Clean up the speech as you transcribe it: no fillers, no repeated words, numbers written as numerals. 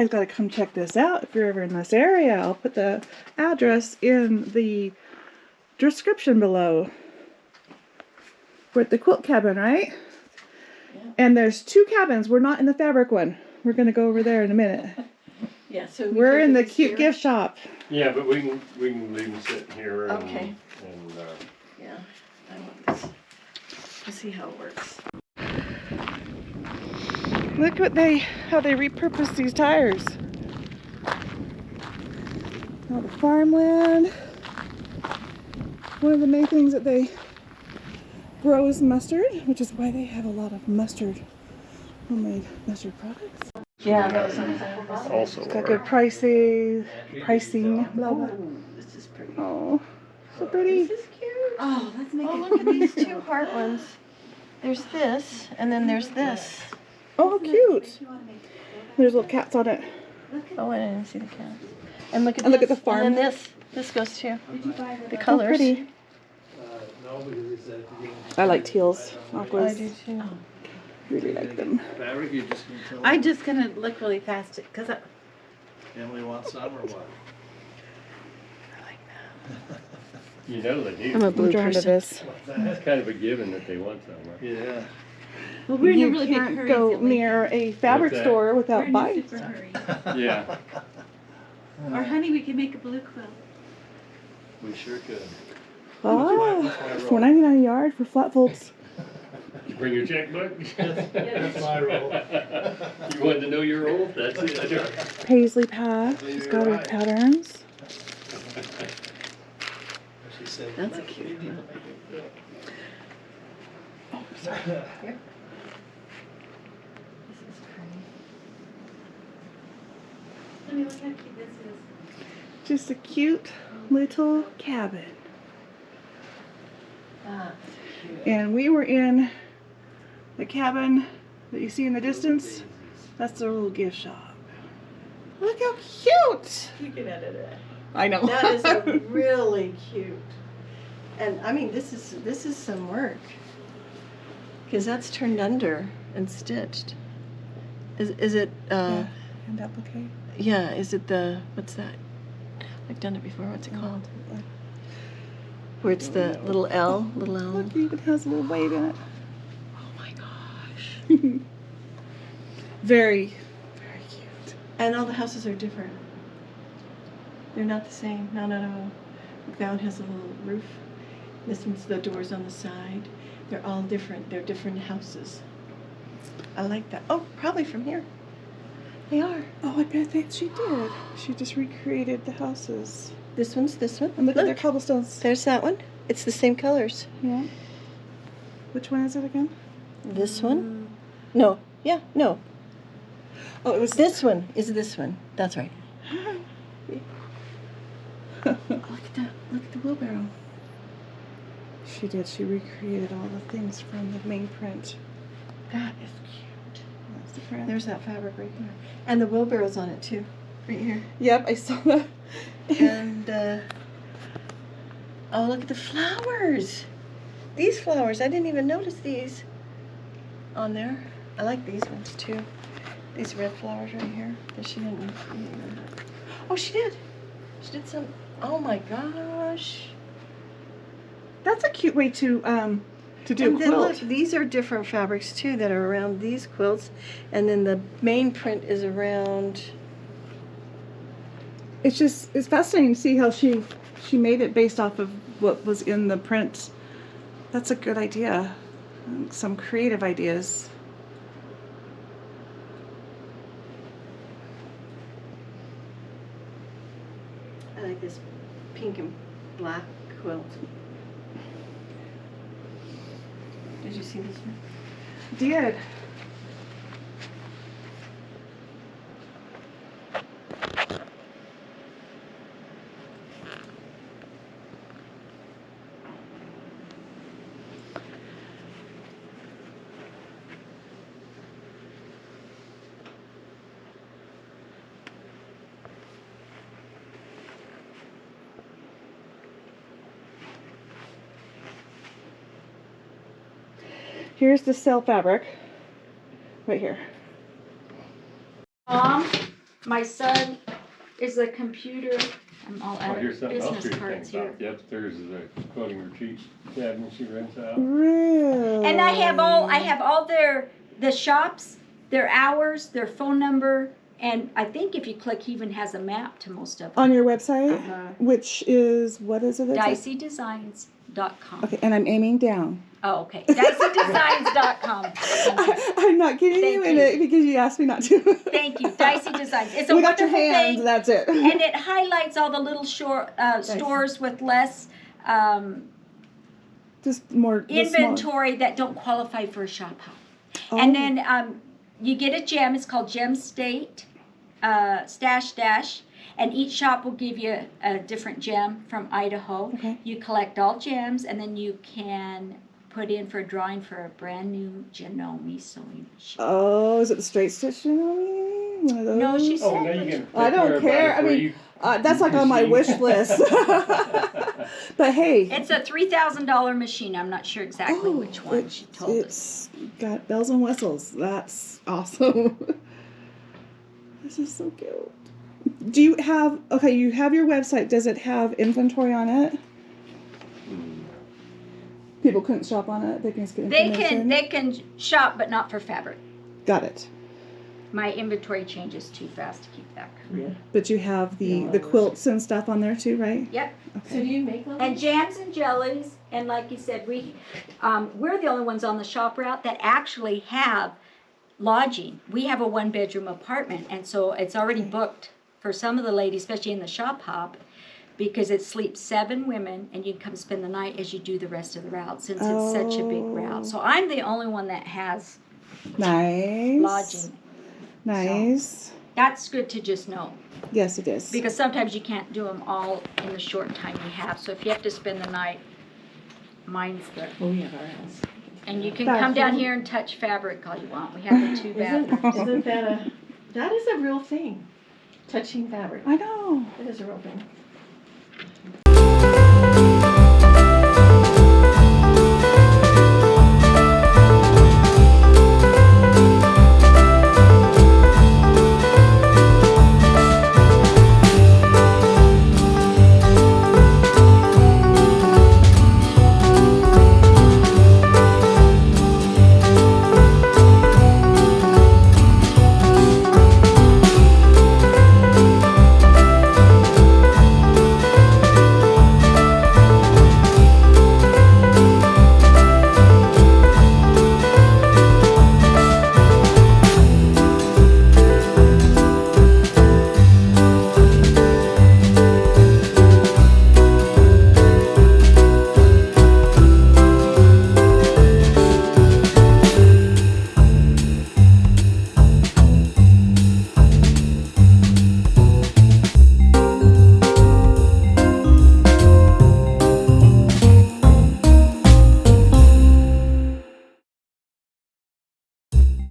guys got to come check this out if you're ever in this area. I'll put the address in the description below. We're at the Quilt Cabin, right? Yeah. And there's 2 cabins. We're not in the fabric one. We're going to go over there in a minute. Yeah, so we're in the cute gift shop. Yeah, but we can leave them sitting here. And, okay. And yeah, I want this. Let's see how it works. Look what how they repurpose these tires. All the farmland. One of the main things that they grow is mustard, which is why they have a lot of homemade mustard products. Yeah, those ones also It's got good pricing, blah blah. Oh, this is pretty. Oh, so pretty. This is cute. Oh, let's make it. Look at these 2 heart ones. There's this, and then there's this. Oh, how cute. There's little cats on it. Oh, I didn't see the cat. And look at And this. look at the farm. And then this goes too. The Oh, colors. pretty. I like teals, aquas. I do too. Really like them. Fabric, you're just gonna tell I'm me? just gonna look really fast because Emily wants some or what? you know they do. I'm a I'm blue drawn to person. this. It's kind of a given that they want some, right? Yeah. well, we're in a You really big can't hurry. go lately. near a fabric What's that? store We're without in a buying super stuff. hurry. Yeah. Or honey, we can make a blue quilt. We sure could. Oh, That's my $4.99 a yard for flat folds. You bring your checkbook? That's my role. You wanted to know your role? That's it. Paisley path. She's got her patterns. She said, That's a cute one. Oh, sorry. Here. This is pretty. Honey, look how cute this is. Just a cute little cabin. That's cute. And we were in the cabin that you see in the distance. That's their little gift shop. Look how cute! You can edit it. I know. That is a really cute. And I mean, this is some work. Because that's turned under and stitched. Is it? Yeah. And applique. Yeah. Is it the what's that? I've done it before. What's it called? Where it's the little L, little L. Look, it even has a little wave in it. Oh my gosh. Very, very cute. And all the houses are different. They're not the same. No. Look, that one has a little roof. This one's the doors on the side. They're all different. They're different houses. I like that. Oh, probably from here. They are. Oh, I bet that she did. She just recreated the houses. This one's this one. And look at their cobblestones. There's that one. It's the same colors. Yeah. Which one is it again? This one? No. Yeah, no. Oh, it was This one is this one. That's right. Oh, look at that. Look at the wheelbarrow. She did. She recreated all the things from the main print. That is cute. That's the print. There's that fabric right there. And the wheelbarrow's on it too. Right here. Yep, I saw that. And, oh, look at the flowers. These flowers. I didn't even notice these on there. I like these ones too. These red flowers right here. That she didn't. Oh, she did. She did some. Oh my gosh. That's a cute way to do And a then quilt. look, these are different fabrics too that are around these quilts, and then the main print is around. It's fascinating to see how she made it based off of what was in the print. That's a good idea. Some creative ideas. I like this pink and black quilt. Did you see this one? Did. Here's the cell fabric, right here. Mom, My son is a computer. I'm all Oh, out here's of something else business you're cards thinking here. about. The upstairs is a quilting retreat cabin she rents out. Really? And I have all the shops, their hours, their phone number, and I think if you click, he even has a map to most of them. On your website, Uh-huh. which is, what is it? DeycieDesigns.com. Okay, and I'm aiming down. Oh, okay. DeycieDesigns.com. I'm not kidding you Thank in you. it because you asked me not to. Thank you, Deycie Designs. It's a We got your wonderful hands, thing, that's it. and it highlights all the little stores with less Just more just inventory that don't qualify for a shop hop. smaller. And then you get a gem. It's called Gem State Stash Dash. And each shop will give you a different gem from Idaho. Okay. You collect all gems, and then you can put in for a drawing for a brand new Janome sewing machine. Oh, is it the straight stitch? One of those? No, she said. Oh, now you can. I don't care. I mean, that's like on my wish list. But hey. It's a $3,000 machine. I'm not sure exactly which one she told us. It's got bells and whistles. That's awesome. This is so cute. Do you have, okay, you have your website. Does it have inventory on it? People couldn't shop on it? They can just get information? They can shop, but not for fabric. Got it. My inventory changes too fast to keep that correct. But you have the quilts and stuff on there too, right? Yep. So do you make all And these? jams and jellies, and like you said, we're the only ones on the shop route that actually have lodging. We have a 1-bedroom apartment, and so it's already booked for some of the ladies, especially in the shop hop, because it sleeps 7 women, and you can come spend the night as you do the rest of the route, since it's such a big route. So I'm the only one that has Nice. lodging. Nice. That's good to just know, Yes, it is. because sometimes you can't do them all in the short time you have. So if you have to spend the night, mine's the. Oh, we have our house. And you can come down here and touch fabric all you want. We have the 2 bathrooms. Isn't that is a real thing? Touching fabric. I know. It is a real thing.